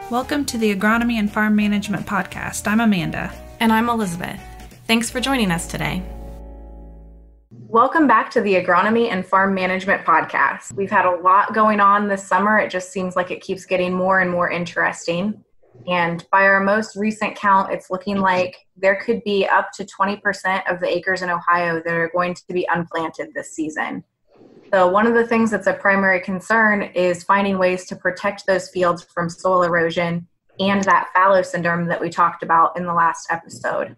Welcome to the Agronomy and Farm Management Podcast. I'm Amanda. And I'm Elizabeth. Thanks for joining us today. Welcome back to the Agronomy and Farm Management Podcast. We've had a lot going on this summer. It just seems like it keeps getting more and more interesting. And by our most recent count, it's looking like there could be up to 20% of the acres in Ohio that are going to be unplanted this season. So one of the things that's a primary concern is finding ways to protect those fields from soil erosion and that fallow syndrome that we talked about in the last episode.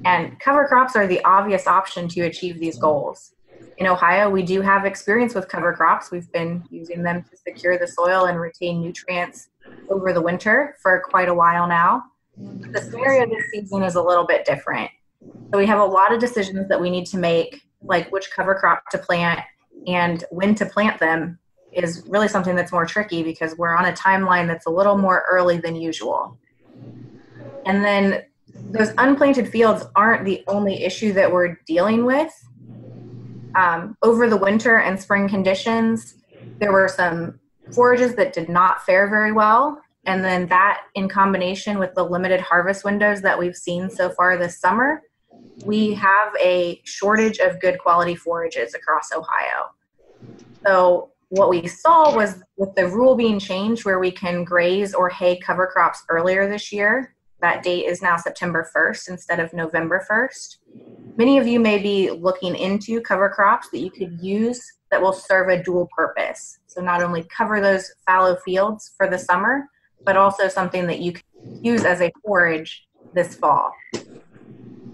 And cover crops are the obvious option to achieve these goals. In Ohio, we do have experience with cover crops. We've been using them to secure the soil and retain nutrients over the winter for quite a while now. But the scenario this season is a little bit different. So we have a lot of decisions that we need to make, like which cover crop to plant and when to plant them is really something that's more tricky because we're on a timeline that's a little more early than usual. And then those unplanted fields aren't the only issue that we're dealing with. Over the winter and spring conditions, there were some forages that did not fare very well. And then that in combination with the limited harvest windows that we've seen so far this summer, we have a shortage of good quality forages across Ohio. So what we saw was with the rule being changed where we can graze or hay cover crops earlier this year, that date is now September 1st instead of November 1st. Many of you may be looking into cover crops that you could use that will serve a dual purpose. So not only cover those fallow fields for the summer, but also something that you can use as a forage this fall.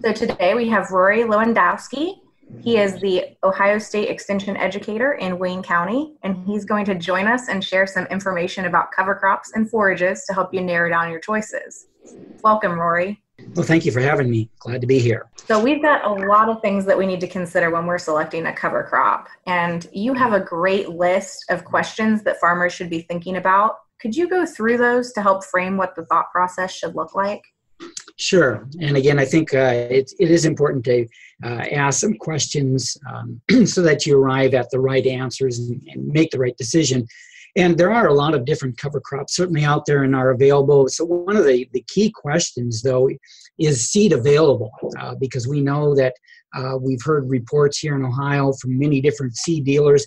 So today we have Rory Lewandowski. He is the Ohio State Extension Educator in Wayne County, and he's going to join us and share some information about cover crops and forages to help you narrow down your choices. Welcome, Rory. Well, thank you for having me. Glad to be here. So we've got a lot of things that we need to consider when we're selecting a cover crop, and you have a great list of questions that farmers should be thinking about. Could you go through those to help frame what the thought process should look like? Sure. And again, I think it is important to ask some questions so that you arrive at the right answers and make the right decision. And there are a lot of different cover crops certainly out there and are available. So one of the key questions, though, is seed available because we know that we've heard reports here in Ohio from many different seed dealers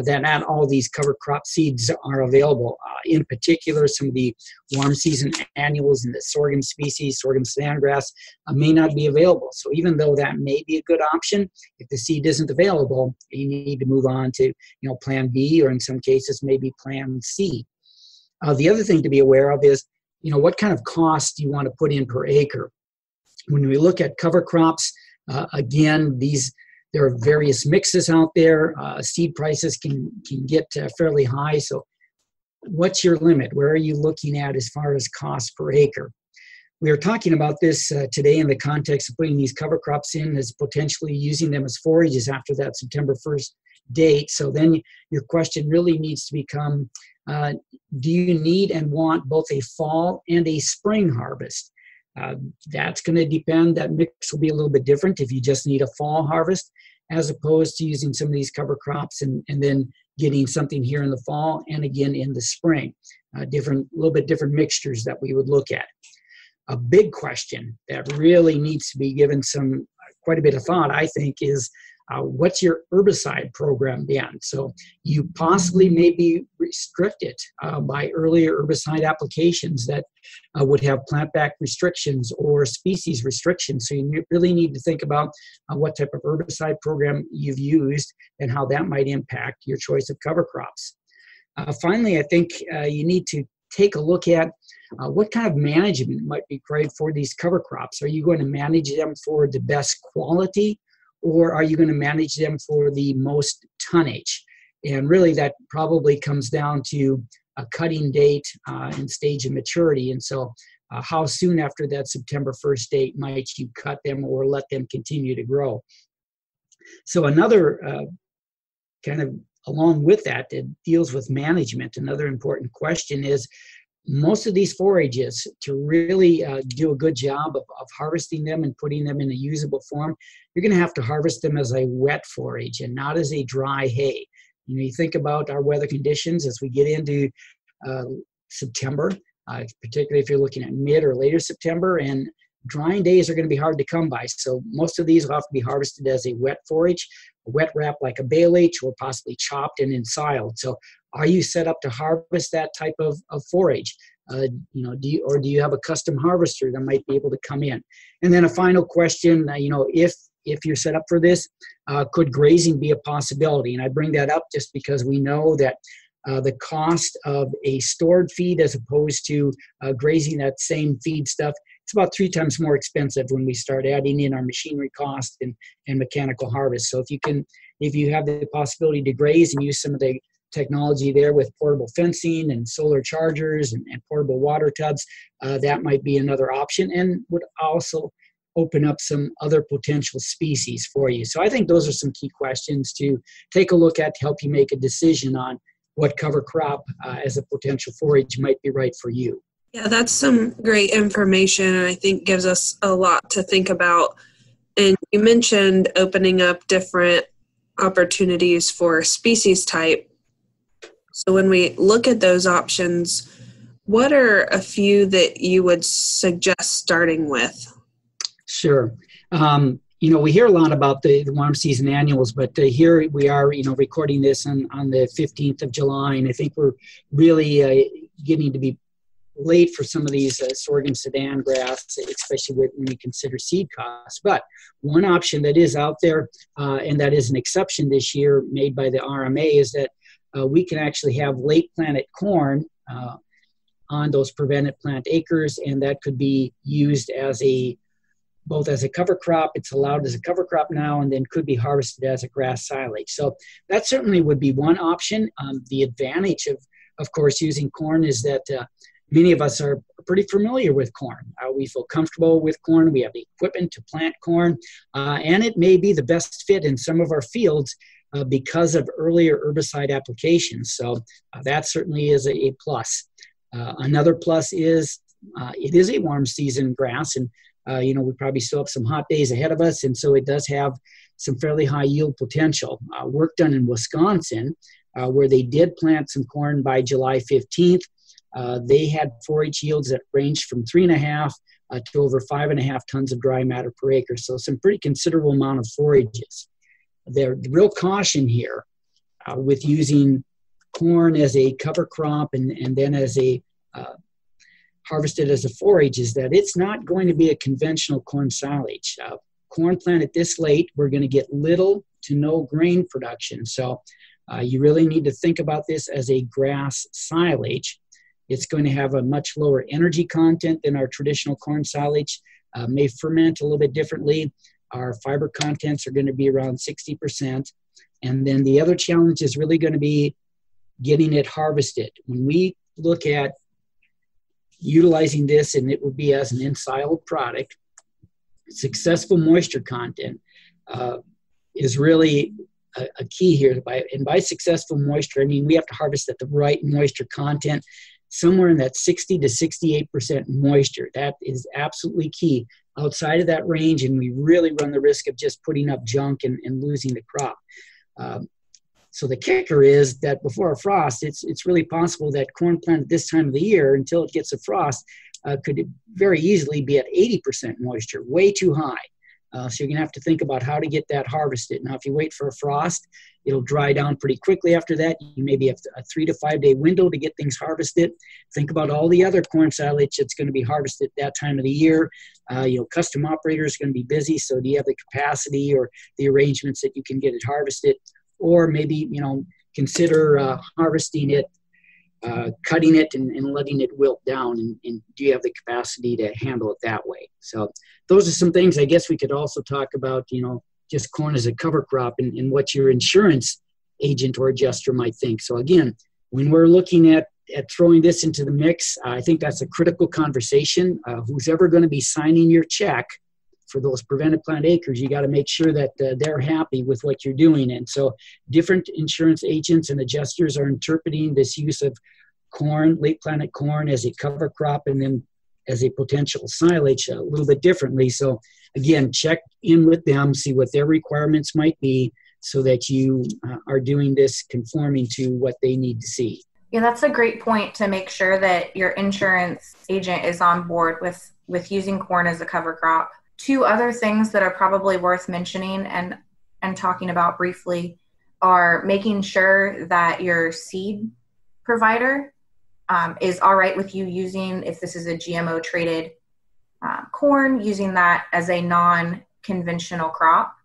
that not all these cover crop seeds are available. In particular, some of the warm season annuals and the sorghum species, sorghum sandgrass, may not be available. So even though that may be a good option, if the seed isn't available, you need to move on to plan B, or in some cases maybe plan C. The other thing to be aware of is what kind of cost do you want to put in per acre. When we look at cover crops, again, there are various mixes out there. Seed prices can get fairly high. So what's your limit? Where are you looking at as far as cost per acre? We are talking about this today in the context of putting these cover crops in as potentially using them as forages after that September 1st date. So then your question really needs to become, do you need and want both a fall and a spring harvest? That's going to depend. That mix will be a little bit different if you just need a fall harvest as opposed to using some of these cover crops and then getting something here in the fall and again in the spring. A little bit different mixtures that we would look at. A big question that really needs to be given quite a bit of thought, I think, is what's your herbicide program then? So you possibly may be restricted by earlier herbicide applications that would have plant back restrictions or species restrictions. So you really need to think about what type of herbicide program you've used and how that might impact your choice of cover crops. Finally, I think you need to take a look at what kind of management might be required for these cover crops. Are you going to manage them for the best quality, or are you going to manage them for the most tonnage? And really that probably comes down to a cutting date and stage of maturity. And so how soon after that September 1st date might you cut them or let them continue to grow? So another kind of along with that deals with management. Another important question is, most of these forages, to really do a good job of harvesting them and putting them in a usable form, you're going to have to harvest them as a wet forage and not as a dry hay. You think about our weather conditions as we get into September. particularly if you're looking at mid or later September. And drying days are going to be hard to come by. So most of these will have to be harvested as a wet forage, a wet wrap like a bale H, or possibly chopped and ensiled. So are you set up to harvest that type of forage? Do you have a custom harvester that might be able to come in? And then a final question, if you're set up for this, could grazing be a possibility? And I bring that up just because we know that the cost of a stored feed as opposed to grazing that same feed stuff, it's about 3 times more expensive when we start adding in our machinery cost and mechanical harvest. So if you have the possibility to graze and use some of the technology there with portable fencing and solar chargers and portable water tubs, that might be another option, and would also open up some other potential species for you. So I think those are some key questions to take a look at to help you make a decision on what cover crop as a potential forage might be right for you. Yeah, that's some great information, and I think gives us a lot to think about. And you mentioned opening up different opportunities for species type. So when we look at those options, what are a few that you would suggest starting with? Sure. We hear a lot about the warm season annuals, but here we are, recording this on the 15th of July, and I think we're really getting to be late for some of these sorghum sedan grass, especially when we consider seed costs. But one option that is out there, and that is an exception this year made by the RMA, is that we can actually have late planted corn on those prevented plant acres, and that could be used both as a cover crop. It's allowed as a cover crop now, and then could be harvested as a grass silage. So that certainly would be one option. The advantage of course, using corn is that many of us are pretty familiar with corn. We feel comfortable with corn. We have the equipment to plant corn, and it may be the best fit in some of our fields because of earlier herbicide applications. So that certainly is a plus. Another plus is it is a warm season grass, and we probably still have some hot days ahead of us, and so it does have some fairly high yield potential. Work done in Wisconsin, where they did plant some corn by July 15th, they had forage yields that ranged from 3.5 to over 5.5 tons of dry matter per acre. So some pretty considerable amount of forages. The real caution here with using corn as a cover crop and then as a harvested as a forage is that it's not going to be a conventional corn silage. Corn planted this late, we're going to get little to no grain production. So you really need to think about this as a grass silage. It's going to have a much lower energy content than our traditional corn silage, may ferment a little bit differently. Our fiber contents are going to be around 60%. And then the other challenge is really going to be getting it harvested. When we look at utilizing this, and it will be as an ensiled product, successful moisture content is really a key here. And by successful moisture, I mean we have to harvest at the right moisture content, somewhere in that 60 to 68% moisture. That is absolutely key. Outside of that range, and we really run the risk of just putting up junk and losing the crop. So the kicker is that before a frost, it's really possible that corn planted this time of the year, until it gets a frost, could very easily be at 80% moisture, way too high. So you're going to have to think about how to get that harvested. Now, if you wait for a frost, it'll dry down pretty quickly after that. You maybe have a 3 to 5 day window to get things harvested. Think about all the other corn silage that's going to be harvested that time of the year. Custom operators are going to be busy, so do you have the capacity or the arrangements that you can get it harvested? Or maybe, consider harvesting it, cutting it and letting it wilt down, and do you have the capacity to handle it that way? So those are some things I guess we could also talk about, just corn as a cover crop and what your insurance agent or adjuster might think. So again, when we're looking at throwing this into the mix, I think that's a critical conversation. Who's ever going to be signing your check for those prevented plant acres, you got to make sure that they're happy with what you're doing. And so different insurance agents and adjusters are interpreting this use of corn, late planted corn, as a cover crop and then as a potential silage a little bit differently. So again, check in with them, see what their requirements might be so that you are doing this conforming to what they need to see. Yeah, that's a great point, to make sure that your insurance agent is on board with using corn as a cover crop. Two other things that are probably worth mentioning and talking about briefly are making sure that your seed provider is all right with you using, if this is a GMO traded corn, using that as a non-conventional crop.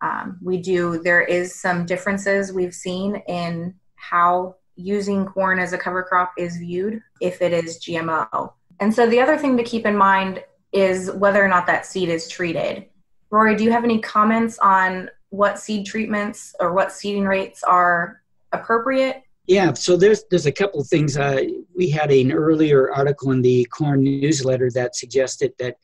There is some differences we've seen in how using corn as a cover crop is viewed if it is GMO. And so the other thing to keep in mind is whether or not that seed is treated. Rory, do you have any comments on what seed treatments or what seeding rates are appropriate? Yeah, so there's a couple of things. We had an earlier article in the corn newsletter that suggested that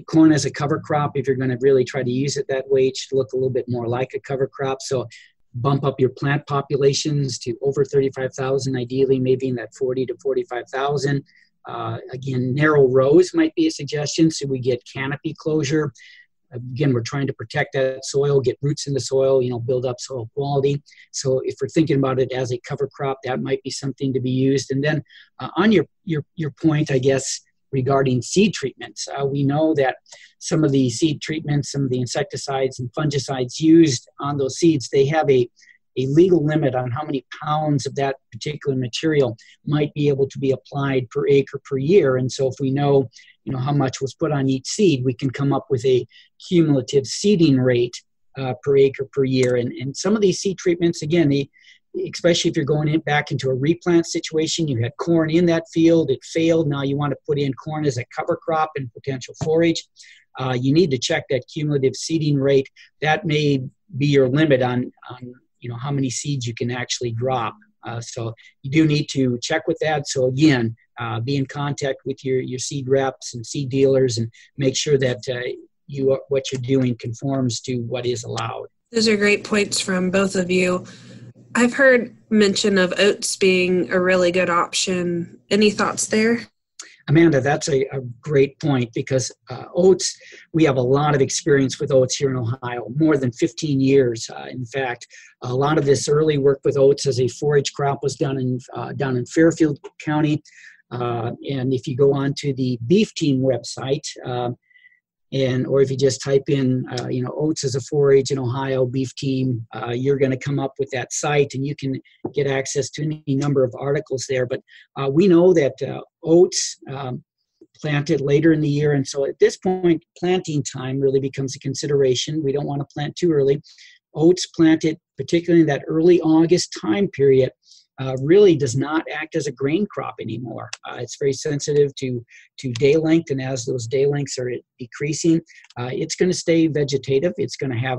corn as a cover crop, if you're going to really try to use it that way, it should look a little bit more like a cover crop. So bump up your plant populations to over 35,000, ideally maybe in that 40 to 45,000. Again, narrow rows might be a suggestion, so we get canopy closure. Again, we're trying to protect that soil, get roots in the soil, build up soil quality. So if we're thinking about it as a cover crop, that might be something to be used. And then on your point, I guess, regarding seed treatments, we know that some of the seed treatments, some of the insecticides and fungicides used on those seeds, they have a legal limit on how many pounds of that particular material might be able to be applied per acre per year. And so if we know, how much was put on each seed, we can come up with a cumulative seeding rate per acre per year. And some of these seed treatments, again, especially if you're going back into a replant situation, you had corn in that field, it failed, now you want to put in corn as a cover crop and potential forage, you need to check that cumulative seeding rate. That may be your limit on how many seeds you can actually drop. So you do need to check with that. So again, be in contact with your seed reps and seed dealers and make sure that what you're doing conforms to what is allowed. Those are great points from both of you. I've heard mention of oats being a really good option. Any thoughts there? Amanda, that's a great point, because oats, we have a lot of experience with oats here in Ohio, more than 15 years. In fact, a lot of this early work with oats as a forage crop was done down in Fairfield County. And if you go on to the Beef Team website, or if you just type in, oats as a forage in Ohio, Beef Team, you're going to come up with that site, and you can get access to any number of articles there. But we know that oats planted later in the year, and so at this point, planting time really becomes a consideration. We don't want to plant too early. Oats planted, particularly in that early August time period, really does not act as a grain crop anymore. It's very sensitive to day length, and as those day lengths are decreasing, it's going to stay vegetative. It's going to have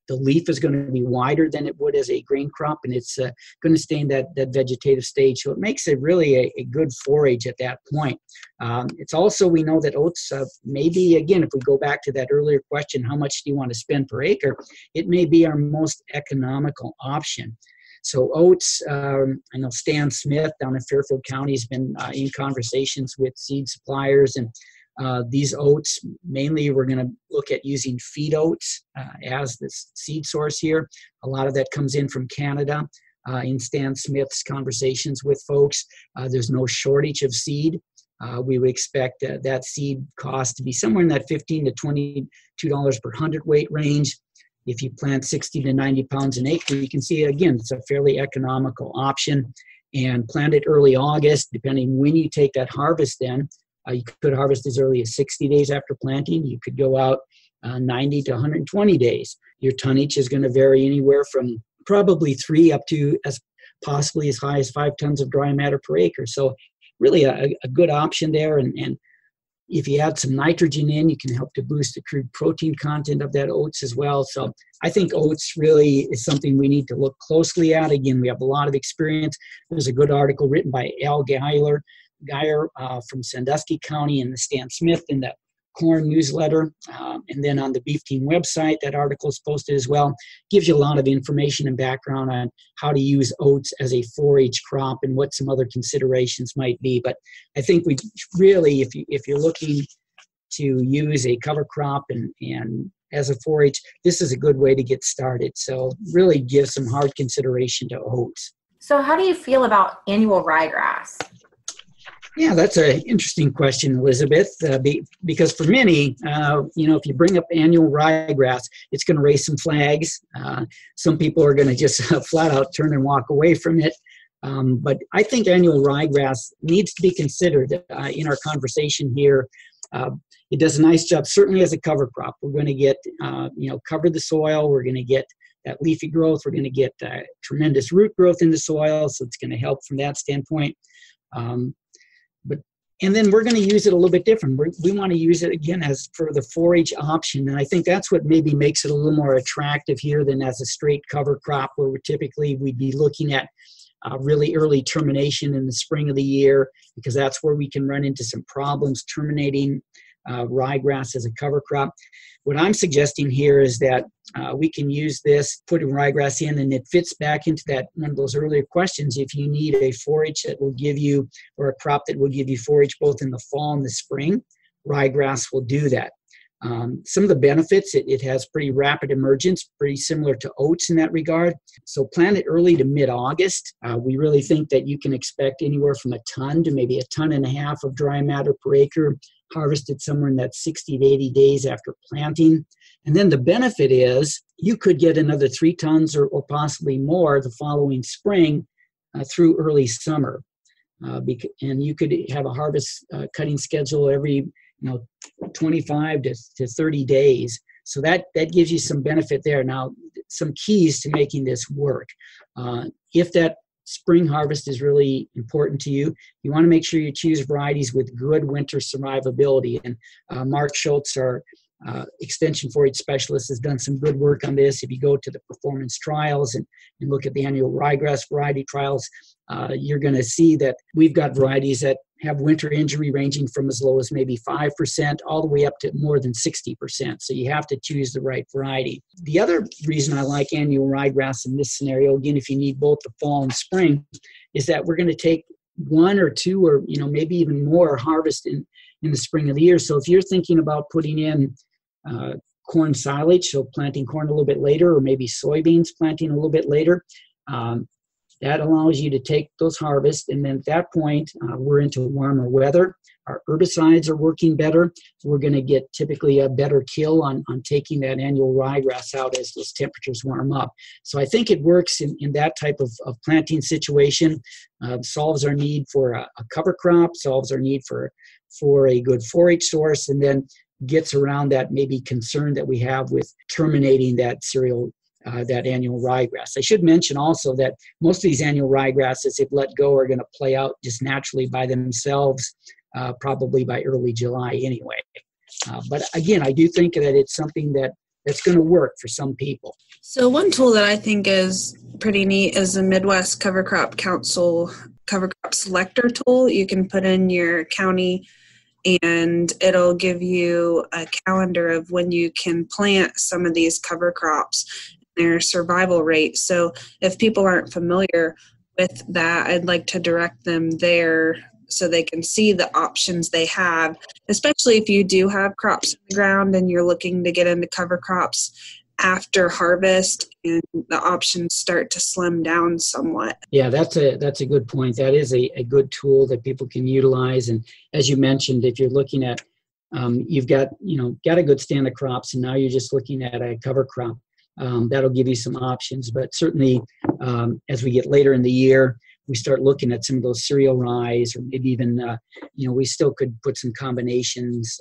the leaf is going to be wider than it would as a grain crop, and it's going to stay in that vegetative stage. So it makes it really a good forage at that point. It's also, we know that oats, maybe, again, if we go back to that earlier question, how much do you want to spend per acre? It may be our most economical option. So oats, I know Stan Smith down in Fairfield County has been in conversations with seed suppliers, and these oats, mainly we're going to look at using feed oats as the seed source here. A lot of that comes in from Canada. In Stan Smith's conversations with folks, there's no shortage of seed. We would expect that seed cost to be somewhere in that $15 to $22 per hundredweight range. If you plant 60 to 90 pounds an acre, you can see, again, it's a fairly economical option. And plant it early August, depending when you take that harvest in. You could harvest as early as 60 days after planting. You could go out 90 to 120 days. Your tonnage is going to vary anywhere from probably 3 up to possibly as high as 5 tons of dry matter per acre. So really a good option there. And if you add some nitrogen in, you can help to boost the crude protein content of that oats as well. So I think oats really is something we need to look closely at. Again, we have a lot of experience. There's a good article written by Al Geyer from Sandusky County in the Stan Smith in that corn newsletter. And then on the Beef Team website, that article is posted as well. Gives you a lot of information and background on how to use oats as a forage crop and what some other considerations might be. But I think we really, if you're looking to use a cover crop and as a forage, this is a good way to get started. So really give some hard consideration to oats. So how do you feel about annual ryegrass? Yeah, that's an interesting question, Elizabeth, because for many, if you bring up annual ryegrass, it's going to raise some flags. Some people are going to just flat out turn and walk away from it. But I think annual ryegrass needs to be considered in our conversation here. It does a nice job, certainly as a cover crop. We're going to get, cover the soil. We're going to get that leafy growth. We're going to get tremendous root growth in the soil, so it's going to help from that standpoint. And then we're going to use it a little bit different. We want to use it, again, as for the forage option. And I think that's what maybe makes it a little more attractive here than as a straight cover crop, where we'd be looking at really early termination in the spring of the year, because that's where we can run into some problems terminating ryegrass as a cover crop. What I'm suggesting here is that we can use this, putting ryegrass in, and it fits back into that one of those earlier questions. If you need a forage that will give you, or a crop that will give you forage both in the fall and the spring, ryegrass will do that. Some of the benefits, it has pretty rapid emergence, pretty similar to oats in that regard. So plant it early to mid-August. We really think that you can expect anywhere from a ton to maybe a ton and a half of dry matter per acre, harvested somewhere in that 60 to 80 days after planting. And then the benefit is you could get another 3 tons or possibly more the following spring through early summer. And you could have a harvest cutting schedule every 25 to 30 days. So that gives you some benefit there. Now, some keys to making this work. If that spring harvest is really important to you, you want to make sure you choose varieties with good winter survivability. And Mark Schultz, our extension forage specialist, has done some good work on this. If you go to the performance trials and look at the annual ryegrass variety trials, you're going to see that we've got varieties that have winter injury ranging from as low as maybe 5% all the way up to more than 60%. So you have to choose the right variety. The other reason I like annual ryegrass in this scenario, again, if you need both the fall and spring, is that we're going to take 1 or 2 or maybe even more harvest in the spring of the year. So if you're thinking about putting in corn silage, so planting corn a little bit later, or maybe soybeans planting a little bit later, that allows you to take those harvests, and then at that point, we're into warmer weather. Our herbicides are working better. We're going to get typically a better kill on taking that annual ryegrass out as those temperatures warm up. So I think it works in that type of planting situation. Solves our need for a cover crop, solves our need for a good forage source, and then gets around that maybe concern that we have with terminating that cereal that annual ryegrass. I should mention also that most of these annual ryegrasses, if let go, are going to play out just naturally by themselves, probably by early July anyway. But again, I do think that it's something that's going to work for some people. So one tool that I think is pretty neat is the Midwest Cover Crop Council Cover Crop Selector Tool. You can put in your county and it'll give you a calendar of when you can plant some of these cover crops, their survival rate. So if people aren't familiar with that, I'd like to direct them there so they can see the options they have, especially if you do have crops in the ground and you're looking to get into cover crops after harvest and the options start to slim down somewhat. Yeah, that's a good point. That is a good tool that people can utilize. And as you mentioned, if you're looking at, you've got a good stand of crops and now you're just looking at a cover crop, that'll give you some options. But certainly as we get later in the year, we start looking at some of those cereal rye, or maybe even, we still could put some combinations.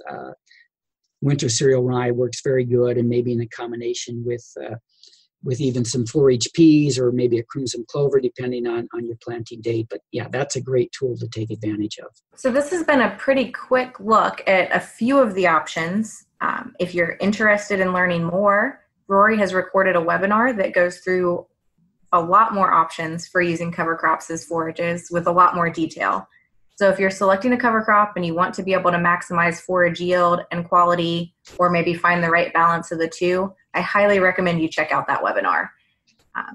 Winter cereal rye works very good, and maybe in a combination with even some forage peas or maybe a crimson clover, depending on your planting date. But yeah, that's a great tool to take advantage of. So this has been a pretty quick look at a few of the options. If you're interested in learning more, Rory has recorded a webinar that goes through a lot more options for using cover crops as forages with a lot more detail. So if you're selecting a cover crop and you want to be able to maximize forage yield and quality, or maybe find the right balance of the two, I highly recommend you check out that webinar.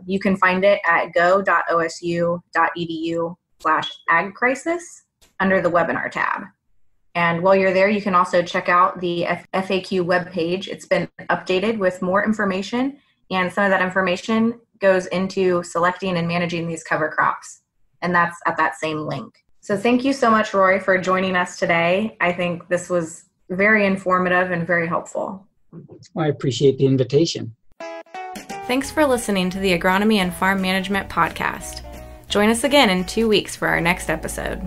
You can find it at go.osu.edu/AgCrisis under the webinar tab. And while you're there, you can also check out the FAQ webpage. It's been updated with more information, and some of that information goes into selecting and managing these cover crops. And that's at that same link. So thank you so much, Rory, for joining us today. I think this was very informative and very helpful. Well, I appreciate the invitation. Thanks for listening to the Agronomy and Farm Management Podcast. Join us again in 2 weeks for our next episode.